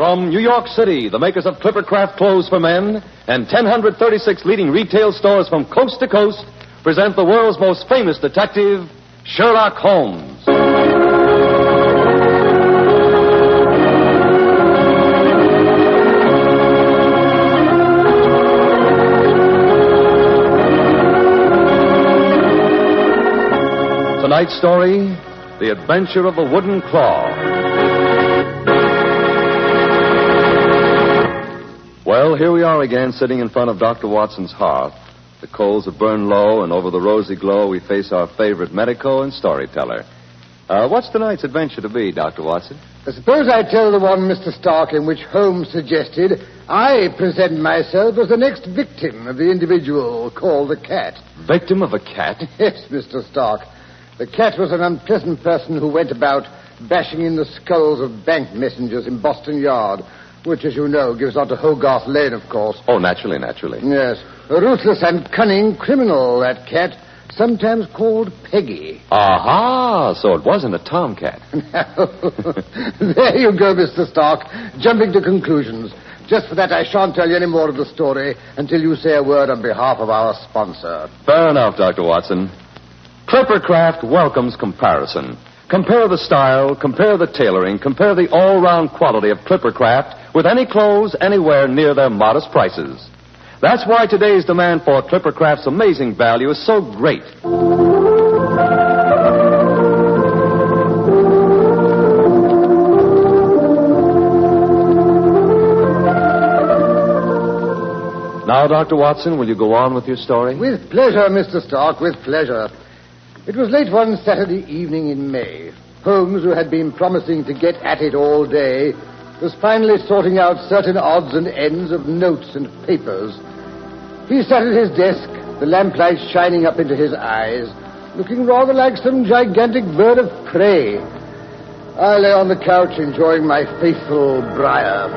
From New York City, the makers of Clippercraft clothes for men and 1,036 leading retail stores from coast to coast present the world's most famous detective, Sherlock Holmes. Tonight's story, The Adventure of the Wooden Claw. Well, here we are again, sitting in front of Dr. Watson's hearth. The coals have burned low, and over the rosy glow we face our favorite medico and storyteller. What's tonight's adventure to be, Dr. Watson? Suppose I tell the one, Mr. Stark, in which Holmes suggested I present myself as the next victim of the individual called the cat. Victim of a cat? Yes, Mr. Stark. The cat was an unpleasant person who went about bashing in the skulls of bank messengers in Boston Yard, which, as you know, gives on to Hogarth Lane, of course. Oh, naturally. Yes. A ruthless and cunning criminal, that cat, sometimes called Peggy. Aha! So it wasn't a tomcat. There you go, Mr. Stark, jumping to conclusions. Just for that, I shan't tell you any more of the story until you say a word on behalf of our sponsor. Fair enough, Dr. Watson. Clippercraft welcomes comparison. Compare the style, compare the tailoring, compare the all-round quality of Clippercraft with any clothes anywhere near their modest prices. That's why today's demand for Clippercraft's amazing value is so great. Now, Dr. Watson, will you go on with your story? With pleasure, Mr. Stark, with pleasure. It was late one Saturday evening in May. Holmes, who had been promising to get at it all day, was finally sorting out certain odds and ends of notes and papers. He sat at his desk, the lamplight shining up into his eyes, looking rather like some gigantic bird of prey. I lay on the couch enjoying my faithful briar.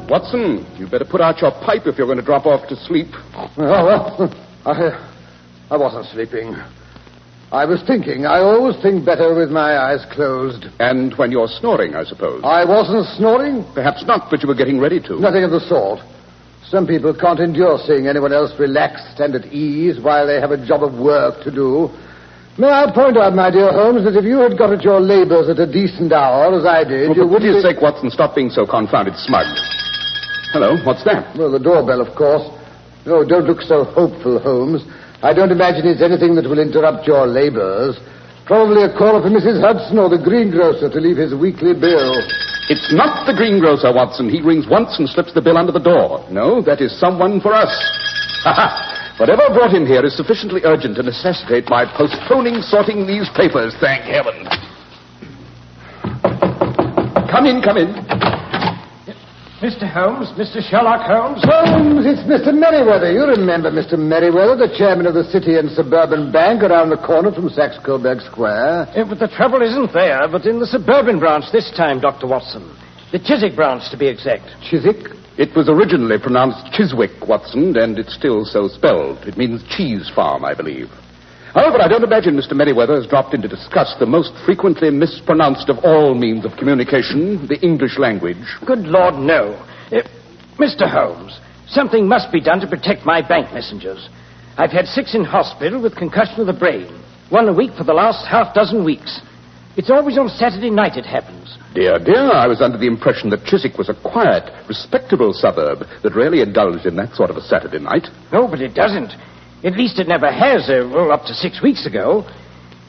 Watson, you better put out your pipe if you're going to drop off to sleep. Oh, well, I wasn't sleeping. I was thinking. I always think better with my eyes closed. And when you're snoring, I suppose. I wasn't snoring? Perhaps not, but you were getting ready to. Nothing of the sort. Some people can't endure seeing anyone else relaxed and at ease while they have a job of work to do. May I point out, my dear Holmes, that if you had got at your labors at a decent hour, as I did, you wouldn't... For be... pity's sake, Watson, stop being so confounded smug. Hello, what's that? Well, the doorbell, of course. No, don't look so hopeful, Holmes. I don't imagine it's anything that will interrupt your labors. Probably a call for Mrs. Hudson or the greengrocer to leave his weekly bill. It's not the greengrocer, Watson. He rings once and slips the bill under the door. No, that is someone for us. Ha-ha! Whatever brought him here is sufficiently urgent to necessitate my postponing sorting these papers, thank heaven. Come in. Mr. Holmes, Mr. Sherlock Holmes. Holmes, it's Mr. Merriweather. You remember Mr. Merriweather, the chairman of the City and Suburban Bank around the corner from Saxe-Coburg Square? But the trouble isn't there, but in the suburban branch this time, Dr. Watson. The Chiswick branch, to be exact. Chiswick? It was originally pronounced Chiswick, Watson, and it's still so spelled. It means cheese farm, I believe. However, I don't imagine Mr. Merriweather has dropped in to discuss the most frequently mispronounced of all means of communication, the English language. Good Lord, no. Mr. Holmes, something must be done to protect my bank messengers. I've had 6 in hospital with concussion of the brain. 1 a week for the last half dozen weeks. It's always on Saturday night it happens. Dear, I was under the impression that Chiswick was a quiet, respectable suburb that rarely indulged in that sort of a Saturday night. No, but it doesn't. At least it never has, up to 6 weeks ago.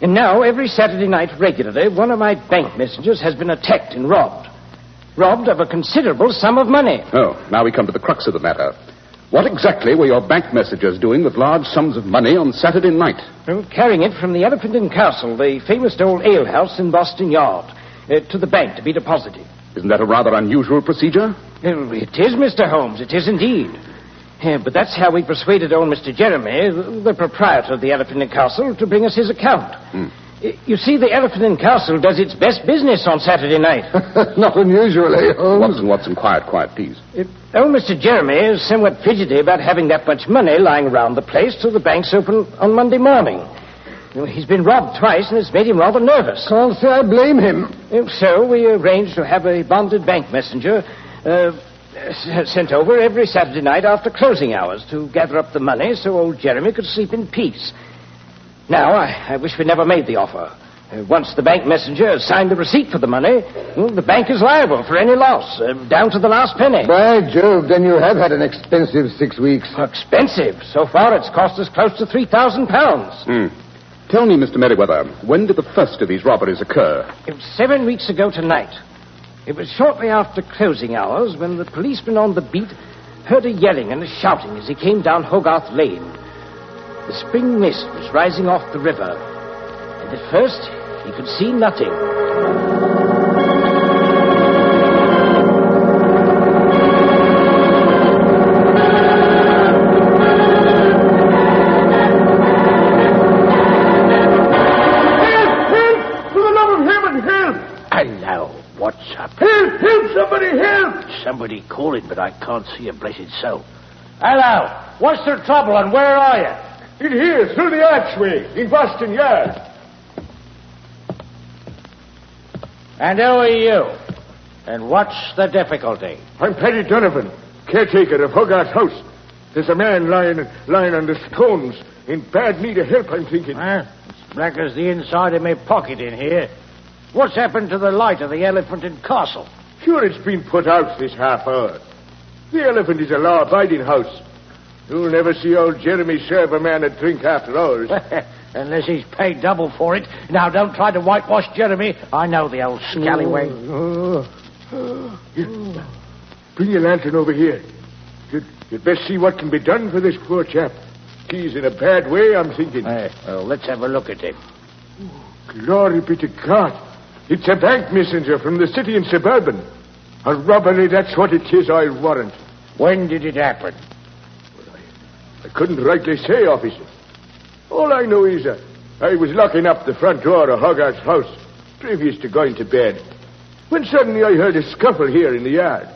And now, every Saturday night regularly, one of my bank messengers has been attacked and robbed. Robbed of a considerable sum of money. Oh, now we come to the crux of the matter. What exactly were your bank messengers doing with large sums of money on Saturday night? Well, carrying it from the Elephant and Castle, the famous old alehouse in Boston Yard, to the bank to be deposited. Isn't that a rather unusual procedure? It is, Mr. Holmes, it is indeed. But that's how we persuaded old Mr. Jeremy, the proprietor of the Elephant and Castle, to bring us his account. You see, the Elephant and Castle does its best business on Saturday night. Not unusual, eh, Holmes? Watson, quiet, please. Mr. Jeremy is somewhat fidgety about having that much money lying around the place till the bank's open on Monday morning. He's been robbed twice, and it's made him rather nervous. Can't say I blame him. So we arranged to have a bonded bank messenger sent over every Saturday night after closing hours to gather up the money so old Jeremy could sleep in peace. Now, I wish we never made the offer. Once the bank messenger has signed the receipt for the money, the bank is liable for any loss, down to the last penny. By Jove, then you have had an expensive 6 weeks. Expensive? So far, it's cost us close to £3,000. Tell me, Mr. Merriweather, when did the first of these robberies occur? It was 7 weeks ago tonight. It was shortly after closing hours when the policeman on the beat heard a yelling and a shouting as he came down Hogarth Lane. The spring mist was rising off the river, and at first he could see nothing. Somebody calling, but I can't see a blessed soul. Hello. What's the trouble and where are you? In here, through the archway, in Boston Yard. And who are you? And what's the difficulty? I'm Paddy Donovan, caretaker of Hogarth House. There's a man lying on the stones in bad need of help, I'm thinking. It's black as the inside of my pocket in here. What's happened to the light of the Elephant and Castle? Sure, it's been put out this half hour. The Elephant is a law-abiding house. You'll never see old Jeremy serve a man a drink after hours. Unless he's paid double for it. Now, don't try to whitewash Jeremy. I know the old scallywag. Here, bring your lantern over here. You'd best see what can be done for this poor chap. He's in a bad way, I'm thinking. Well, let's have a look at him. Glory be to God. It's a bank messenger from the city and suburban. A robbery, that's what it is, I'll warrant. When did it happen? I couldn't rightly say, officer. All I know is I was locking up the front door of Hogarth's house previous to going to bed, when suddenly I heard a scuffle here in the yard,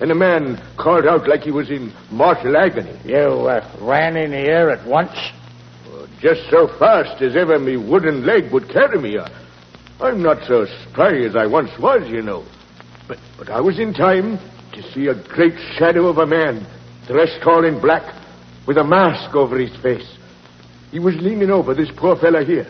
and a man called out like he was in mortal agony. You ran in here at once? Just so fast as ever me wooden leg would carry me. I'm not so spry as I once was, you know. But I was in time to see a great shadow of a man, dressed all in black, with a mask over his face. He was leaning over this poor fella here.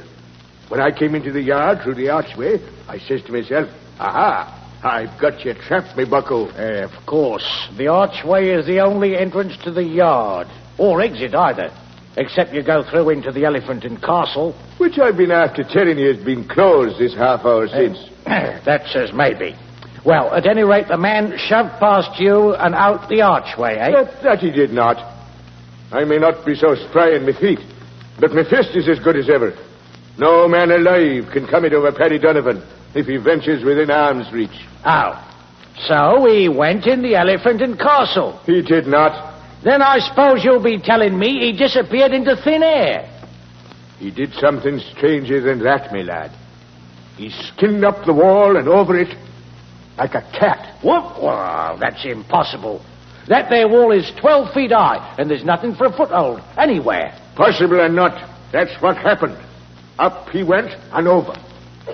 When I came into the yard through the archway, I says to myself, aha, I've got you trapped, me bucko. Of course. The archway is the only entrance to the yard. Or exit, either. Except you go through into the Elephant and Castle. Which I've been after telling you has been closed this half hour since. That says maybe. Well, at any rate, the man shoved past you and out the archway, eh? That he did not. I may not be so spry in my feet, but my fist is as good as ever. No man alive can come into a Paddy Donovan if he ventures within arm's reach. Oh. So he went in the Elephant and Castle? He did not. Then I suppose you'll be telling me he disappeared into thin air. He did something stranger than that, me lad. He skinned up the wall and over it like a cat. What? Well, that's impossible. That there wall is 12 feet high, and there's nothing for a foothold anywhere. Possible or not, that's what happened. Up he went and over,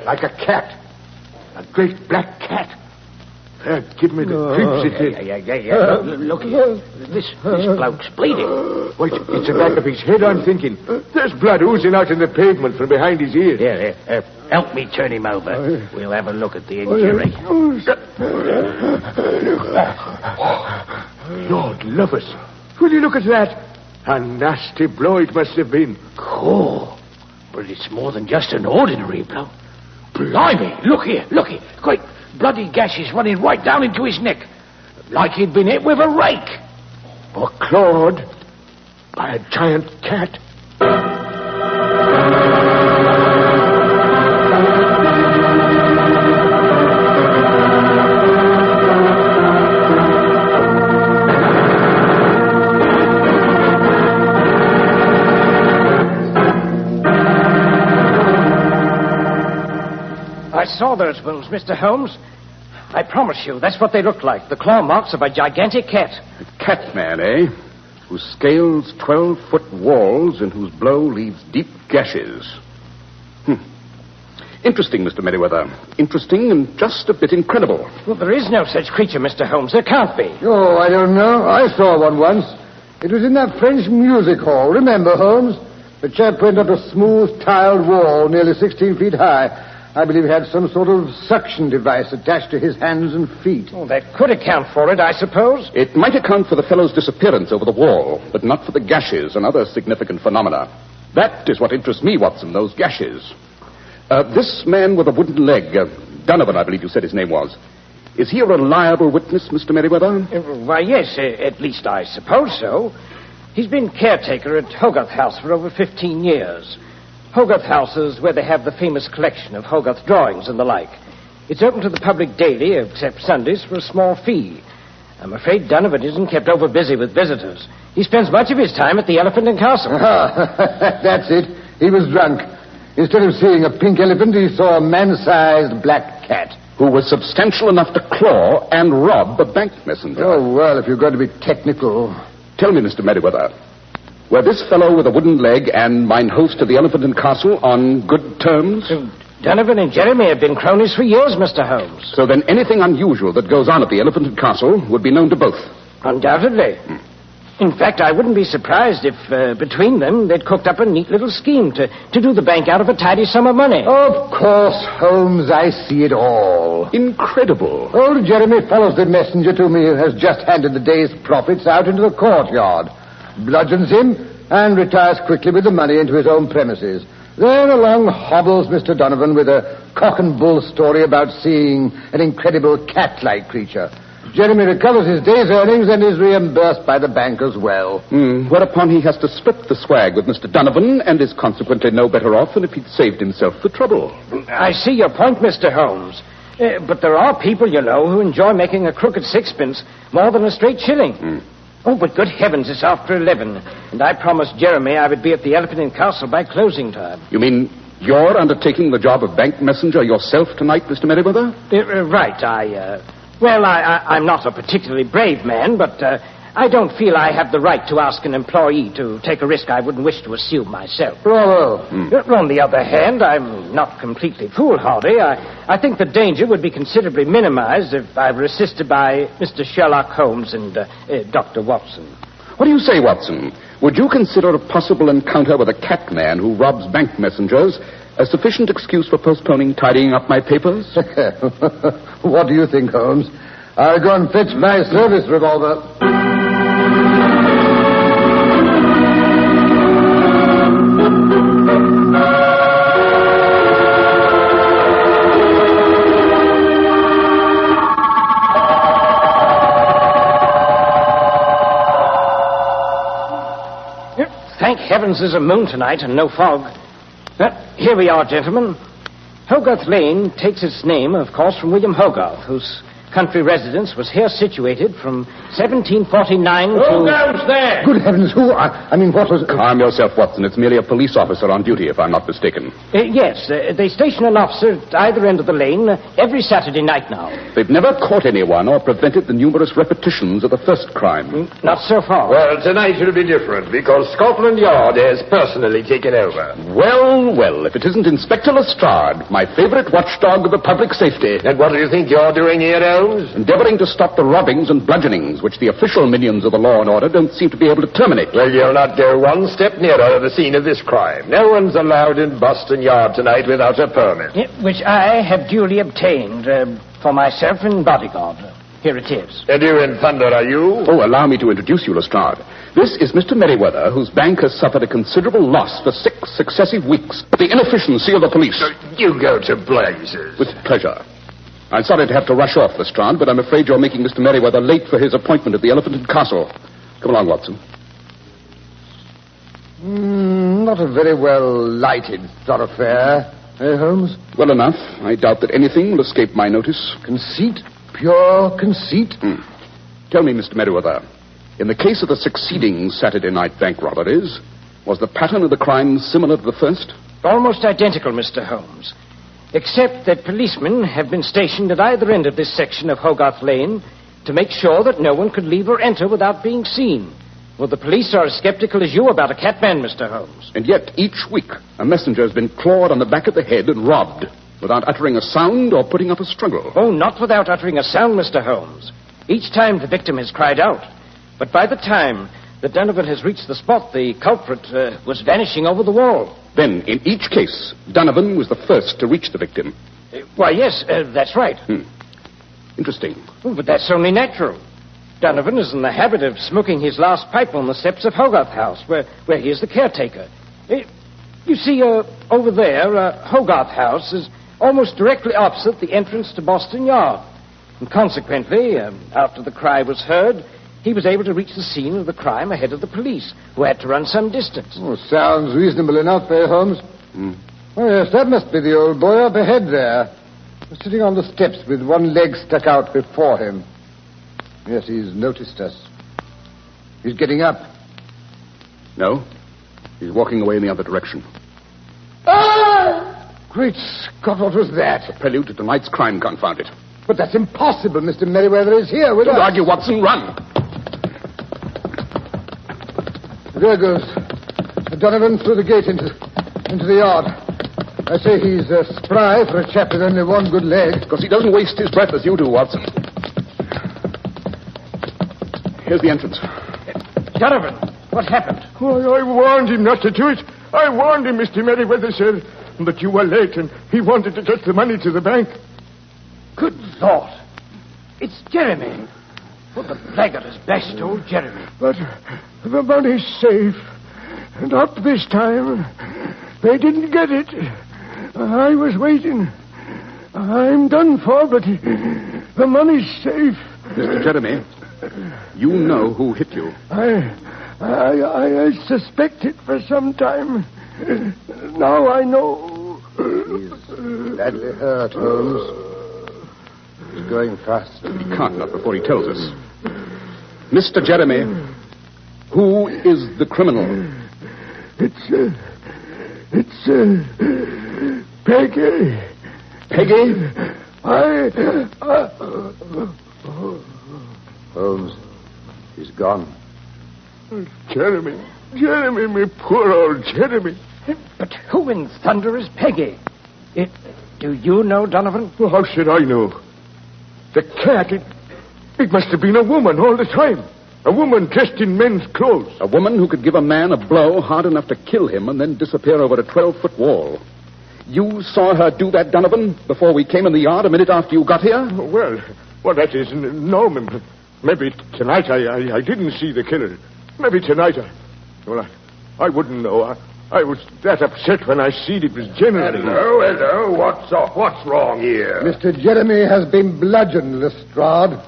like a cat. A great black cat. Give me the creeps it did. Yeah. Look here. This bloke's bleeding. Wait, it's the back of his head, I'm thinking. There's blood oozing out in the pavement from behind his ears. Yeah. Help me turn him over. We'll have a look at the injury. Lord love us. Will you look at that? A nasty blow it must have been. Oh, but it's more than just an ordinary blow. Blimey, look here. Great bloody gashes running right down into his neck. Like he'd been hit with a rake. Or clawed by a giant cat. I saw those wounds, Mr. Holmes. I promise you, that's what they look like. The claw marks of a gigantic cat. A cat man, eh? Who scales 12-foot walls and whose blow leaves deep gashes. Interesting, Mr. Merriweather. Interesting and just a bit incredible. Well, there is no such creature, Mr. Holmes. There can't be. Oh, I don't know. I saw one once. It was in that French music hall. Remember, Holmes? The chap went up a smooth, tiled wall nearly 16 feet high. I believe he had some sort of suction device attached to his hands and feet. Oh, that could account for it, I suppose. It might account for the fellow's disappearance over the wall, but not for the gashes and other significant phenomena. That is what interests me, Watson, those gashes. This man with a wooden leg, Donovan, I believe you said his name was. Is he a reliable witness, Mr. Merriweather? Why, yes, at least I suppose so. He's been caretaker at Hogarth House for over 15 years. Hogarth House is where they have the famous collection of Hogarth drawings and the like. It's open to the public daily, except Sundays, for a small fee. I'm afraid Donovan isn't kept over busy with visitors. He spends much of his time at the Elephant and Castle. That's it. He was drunk. Instead of seeing a pink elephant, he saw a man-sized black cat. Who was substantial enough to claw and rob a bank messenger. Oh, well, if you're going to be technical. Tell me, Mr. Merriweather, were this fellow with a wooden leg and mine host of the Elephant and Castle on good terms? Donovan and Jeremy have been cronies for years, Mr. Holmes. So then anything unusual that goes on at the Elephant and Castle would be known to both? Undoubtedly. In fact, I wouldn't be surprised if, between them, they'd cooked up a neat little scheme to do the bank out of a tidy sum of money. Of course, Holmes, I see it all. Incredible. Old Jeremy follows the messenger to me who has just handed the day's profits out into the courtyard, bludgeons him, and retires quickly with the money into his own premises. Then along hobbles Mr. Donovan with a cock and bull story about seeing an incredible cat-like creature. Jeremy recovers his day's earnings and is reimbursed by the bank as well. Whereupon he has to split the swag with Mr. Donovan and is consequently no better off than if he'd saved himself the trouble. I see your point, Mr. Holmes. But there are people, you know, who enjoy making a crooked sixpence more than a straight shilling. Oh, but good heavens, it's after 11, and I promised Jeremy I would be at the Elephant and Castle by closing time. You mean you're undertaking the job of bank messenger yourself tonight, Mr. Merriweather? Right, I'm not a particularly brave man, but I don't feel I have the right to ask an employee to take a risk I wouldn't wish to assume myself. Bravo. On the other hand, I'm not completely foolhardy. I think the danger would be considerably minimized if I were assisted by Mr. Sherlock Holmes and Dr. Watson. What do you say, Watson? Would you consider a possible encounter with a cat man who robs bank messengers a sufficient excuse for postponing tidying up my papers? What do you think, Holmes? I'll go and fetch my service revolver. Thank heavens there's a moon tonight and no fog. Here we are, gentlemen. Hogarth Lane takes its name, of course, from William Hogarth, whose country residence was here situated from 1749 to... Who goes there? Good heavens, who? I mean, what was... Calm yourself, Watson. It's merely a police officer on duty, if I'm not mistaken. Yes, they station an officer at either end of the lane every Saturday night now. They've never caught anyone or prevented the numerous repetitions of the first crime. Not so far. Well, tonight it'll be different, because Scotland Yard has personally taken over. Well, if it isn't Inspector Lestrade, my favorite watchdog of the public safety. And what do you think you're doing here, Holmes? Endeavoring to stop the robbings and bludgeonings, which the official minions of the law and order don't seem to be able to terminate. Well, you'll not go one step nearer the scene of this crime. No one's allowed in Boston Yard tonight without a permit. Which I have duly obtained for myself and bodyguard. Here it is. And you in thunder, are you? Oh, allow me to introduce you, Lestrade. This is Mr. Merriweather, whose bank has suffered a considerable loss for 6 successive weeks. The inefficiency of the police. You go to blazes. With pleasure. I'm sorry to have to rush off, Lestrade, but I'm afraid you're making Mr. Merriweather late for his appointment at the Elephant and Castle. Come along, Watson. Not a very well lighted thoroughfare, eh, Holmes? Well enough. I doubt that anything will escape my notice. Conceit? Pure conceit? Tell me, Mr. Merriweather, in the case of the succeeding Saturday night bank robberies, was the pattern of the crime similar to the first? Almost identical, Mr. Holmes. except that policemen have been stationed at either end of this section of Hogarth Lane to make sure that no one could leave or enter without being seen. Well, the police are as skeptical as you about a catman, Mr. Holmes. And yet, each week, a messenger has been clawed on the back of the head and robbed without uttering a sound or putting up a struggle. Oh, not without uttering a sound, Mr. Holmes. Each time the victim has cried out. But by the time that Donovan has reached the spot, the culprit was vanishing over the wall. Then, in each case, Donovan was the first to reach the victim. Why, yes, that's right. Interesting. Oh, but that's only natural. Donovan is in the habit of smoking his last pipe on the steps of Hogarth House, where he is the caretaker. You see, over there, Hogarth House is almost directly opposite the entrance to Boston Yard. And consequently, after the cry was heard, he was able to reach the scene of the crime ahead of the police, who had to run some distance. Oh, sounds reasonable enough, Holmes? Oh, yes, that must be the old boy up ahead there. Sitting on the steps with one leg stuck out before him. Yes, he's noticed us. He's getting up. No, he's walking away in the other direction. Ah! Great Scott, what was that? A prelude to tonight's crime, confound it. But that's impossible. Mr. Merriweather is here with us. Don't argue, Watson. Run. There goes Donovan through the gate into the yard. I say he's spry for a chap with only one good leg. Because he doesn't waste his breath as you do, Watson. Here's the entrance. Donovan, what happened? Oh, I warned him not to do it. I warned him, Mr. Merriweather, sir, but you were late and he wanted to get the money to the bank. Good Lord. It's Jeremy. What the blackguard has bashed old Jeremy. But the money's safe. And up this time, they didn't get it. I was waiting. I'm done for, but the money's safe. Mr. Jeremy, you know who hit you. I suspected for some time. Now I know. He's badly hurt, Holmes. He's going fast. He can't, not before he tells us. Mr. Jeremy, who is the criminal? It's Peggy. Peggy? Holmes, he's gone. Jeremy, my poor old Jeremy. But who in thunder is Peggy? Do you know, Donovan? Well, how should I know? The cat, it must have been a woman all the time. A woman dressed in men's clothes. A woman who could give a man a blow hard enough to kill him and then disappear over a 12-foot wall. You saw her do that, Donovan, before we came in the yard a minute after you got here? Well, that is no. Maybe tonight I didn't see the killer. Maybe tonight I wouldn't know. I was that upset when I seen it was Jeremy. Hello. What's up? What's wrong here? Mr. Jeremy has been bludgeoned, Lestrade.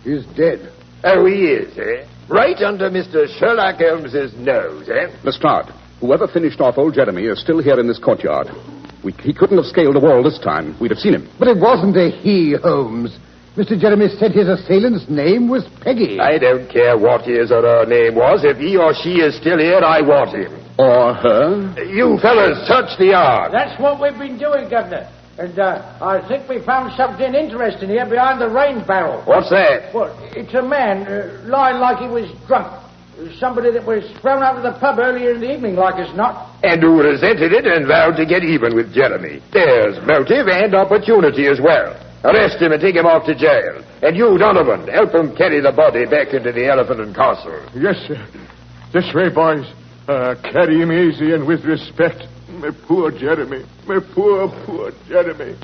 He's dead. Oh, he is, eh? Right under Mr. Sherlock Holmes' nose, eh? Lestrade, whoever finished off old Jeremy is still here in this courtyard. He couldn't have scaled a wall this time. We'd have seen him. But it wasn't a he, Holmes. Mr. Jeremy said his assailant's name was Peggy. I don't care what his or her name was. If he or she is still here, I want him. Or her? You fellas, search the yard. That's what we've been doing, Governor. And I think we found something interesting here behind the range barrel. What's that? Well, it's a man lying like he was drunk. Somebody that was thrown out of the pub earlier in the evening, like as not. And who resented it and vowed to get even with Jeremy. There's motive and opportunity as well. Arrest him and take him off to jail. And you, Donovan, help him carry the body back into the Elephant and Castle. Yes, sir. This way, boys. Carry him easy and with respect. My poor Jeremy. My poor Jeremy.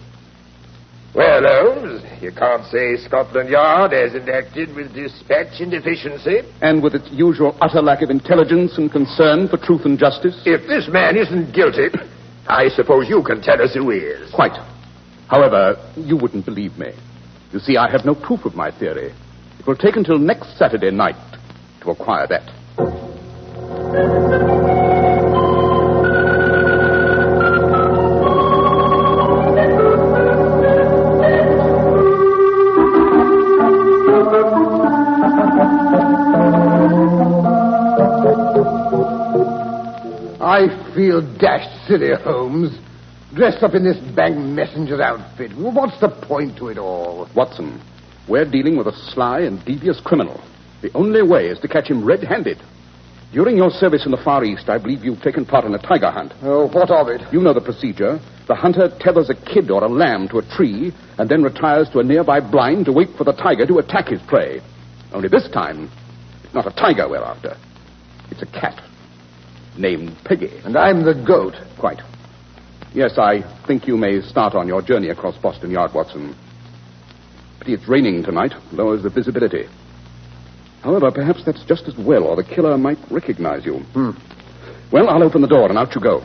Well, Holmes, you can't say Scotland Yard hasn't acted with dispatch and efficiency. And with its usual utter lack of intelligence and concern for truth and justice? If this man isn't guilty, I suppose you can tell us who is. Quite. However, you wouldn't believe me. You see, I have no proof of my theory. It will take until next Saturday night to acquire that. I feel dashed silly, Holmes. Dressed up in this bank messenger's outfit. What's the point to it all? Watson, we're dealing with a sly and devious criminal. The only way is to catch him red-handed. During your service in the Far East, I believe you've taken part in a tiger hunt. Oh, what of it? You know the procedure. The hunter tethers a kid or a lamb to a tree and then retires to a nearby blind to wait for the tiger to attack his prey. Only this time, it's not a tiger we're after. It's a cat named Peggy. And I'm the goat. Quite. Yes, I think you may start on your journey across Boston Yard, Watson. Pity it's raining tonight. Lowers the visibility. However, perhaps that's just as well, or the killer might recognize you. Well, I'll open the door, and out you go.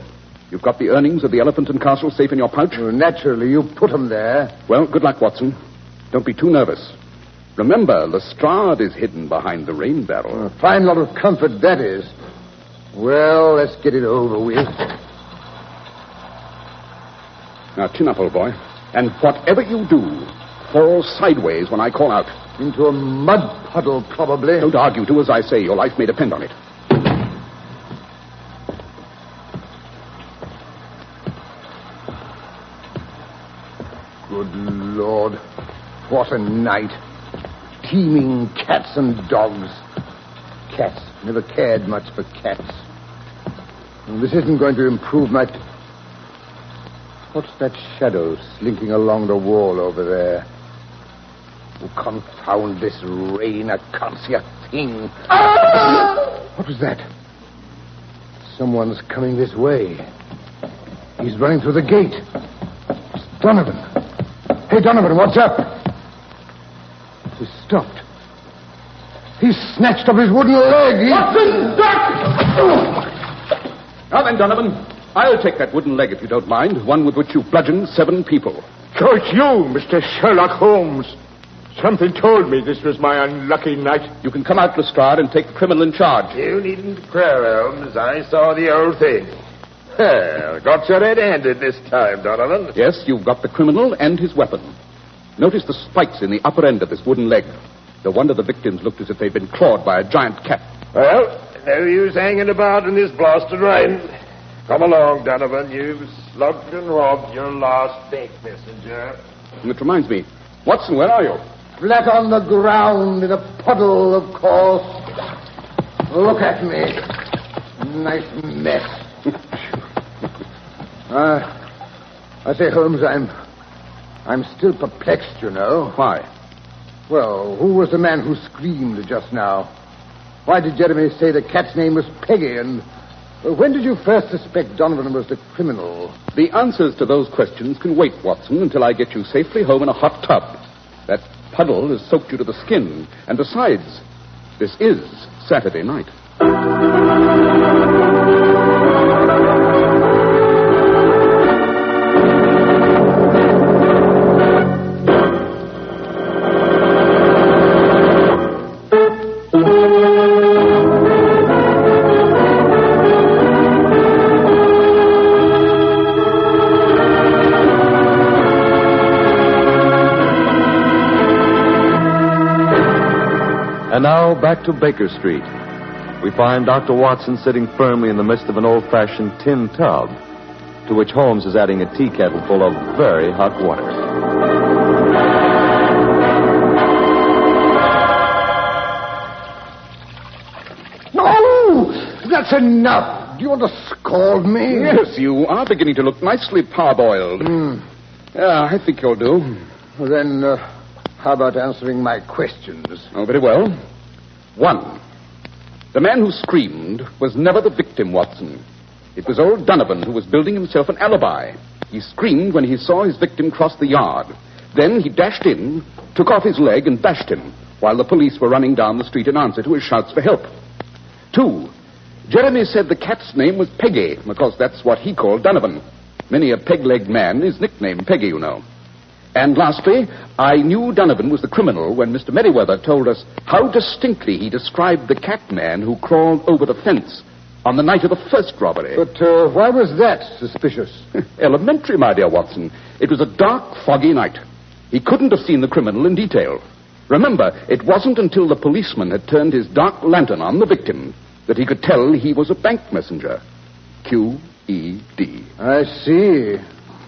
You've got the earnings of the Elephant and Castle safe in your pouch? Well, naturally, you put them there. Well, good luck, Watson. Don't be too nervous. Remember, Lestrade is hidden behind the rain barrel. A fine lot of comfort that is. Well, let's get it over with. Now, chin up, old boy. And whatever you do, fall sideways when I call out. Into a mud puddle, probably. Don't argue. Do as I say. Your life may depend on it. Good Lord. What a night. Teeming cats and dogs. Cats. Never cared much for cats. And this isn't going to improve my... What's that shadow slinking along the wall over there? Oh, confound this rain. I can't see a thing. Ah! What was that? Someone's coming this way. He's running through the gate. It's Donovan. Hey, Donovan, what's up? He's stopped. He's snatched up his wooden leg. Watson, duck! Now then, Donovan, I'll take that wooden leg if you don't mind, one with which you've bludgeoned 7 people. So it's you, Mr. Sherlock Holmes. Something told me this was my unlucky night. You can come out, Lestrade, and take the criminal in charge. You needn't prayer, Holmes. I saw the old thing. Well, got you red-handed this time, Donovan. Yes, you've got the criminal and his weapon. Notice the spikes in the upper end of this wooden leg. No wonder the victims looked as if they'd been clawed by a giant cat. Well, no use hanging about in this blasted rain. Come along, Donovan. You've slugged and robbed your last bank messenger. And it reminds me, Watson, where are you? Flat on the ground in a puddle, of course. Look at me. Nice mess. I say, Holmes, I'm still perplexed, you know. Why? Well, who was the man who screamed just now? Why did Jeremy say the cat's name was Peggy? And when did you first suspect Donovan was the criminal? The answers to those questions can wait, Watson, until I get you safely home in a hot tub. That puddle has soaked you to the skin. And besides, this is Saturday night. And now, back to Baker Street. We find Dr. Watson sitting firmly in the midst of an old-fashioned tin tub, to which Holmes is adding a tea kettle full of very hot water. No! That's enough. Do you want to scald me? Yes, you are beginning to look nicely parboiled. Yeah, I think you'll do. Well, then, how about answering my questions? Oh, very well. 1. The man who screamed was never the victim, Watson. It was old Donovan who was building himself an alibi. He screamed when he saw his victim cross the yard. Then he dashed in, took off his leg, and bashed him, while the police were running down the street in answer to his shouts for help. 2. Jeremy said the cat's name was Peggy, because that's what he called Donovan. Many a peg-legged man is nicknamed Peggy, you know. And lastly, I knew Donovan was the criminal when Mr. Merriweather told us how distinctly he described the cat man who crawled over the fence on the night of the first robbery. But why was that suspicious? Elementary, my dear Watson. It was a dark, foggy night. He couldn't have seen the criminal in detail. Remember, it wasn't until the policeman had turned his dark lantern on the victim that he could tell he was a bank messenger. Q-E-D. I see.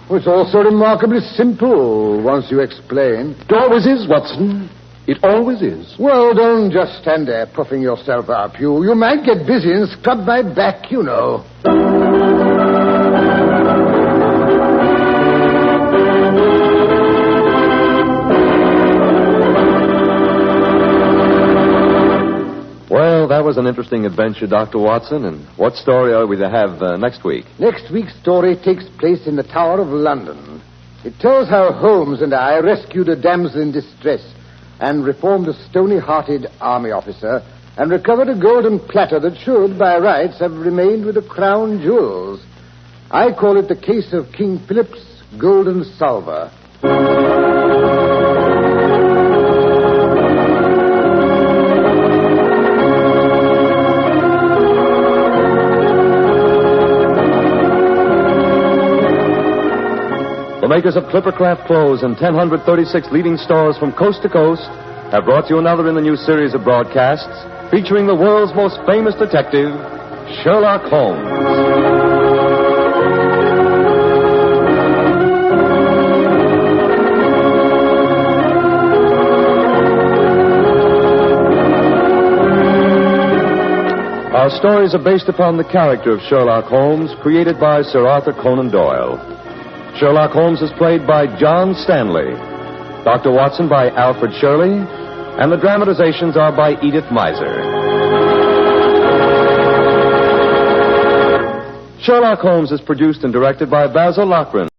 It's all so remarkably simple once you explain. It always is, Watson. It always is. Well, don't just stand there puffing yourself up. You might get busy and scrub my back, you know. Well, that was an interesting adventure, Dr. Watson. And what story are we to have next week? Next week's story takes place in the Tower of London. It tells how Holmes and I rescued a damsel in distress and reformed a stony-hearted army officer and recovered a golden platter that should, by rights, have remained with the crown jewels. I call it the case of King Philip's golden salver. The makers of Clippercraft clothes and 1,036 leading stores from coast to coast have brought you another in the new series of broadcasts featuring the world's most famous detective, Sherlock Holmes. Our stories are based upon the character of Sherlock Holmes, created by Sir Arthur Conan Doyle. Sherlock Holmes is played by John Stanley, Dr. Watson by Alfred Shirley, and the dramatizations are by Edith Miser. Sherlock Holmes is produced and directed by Basil Lochran.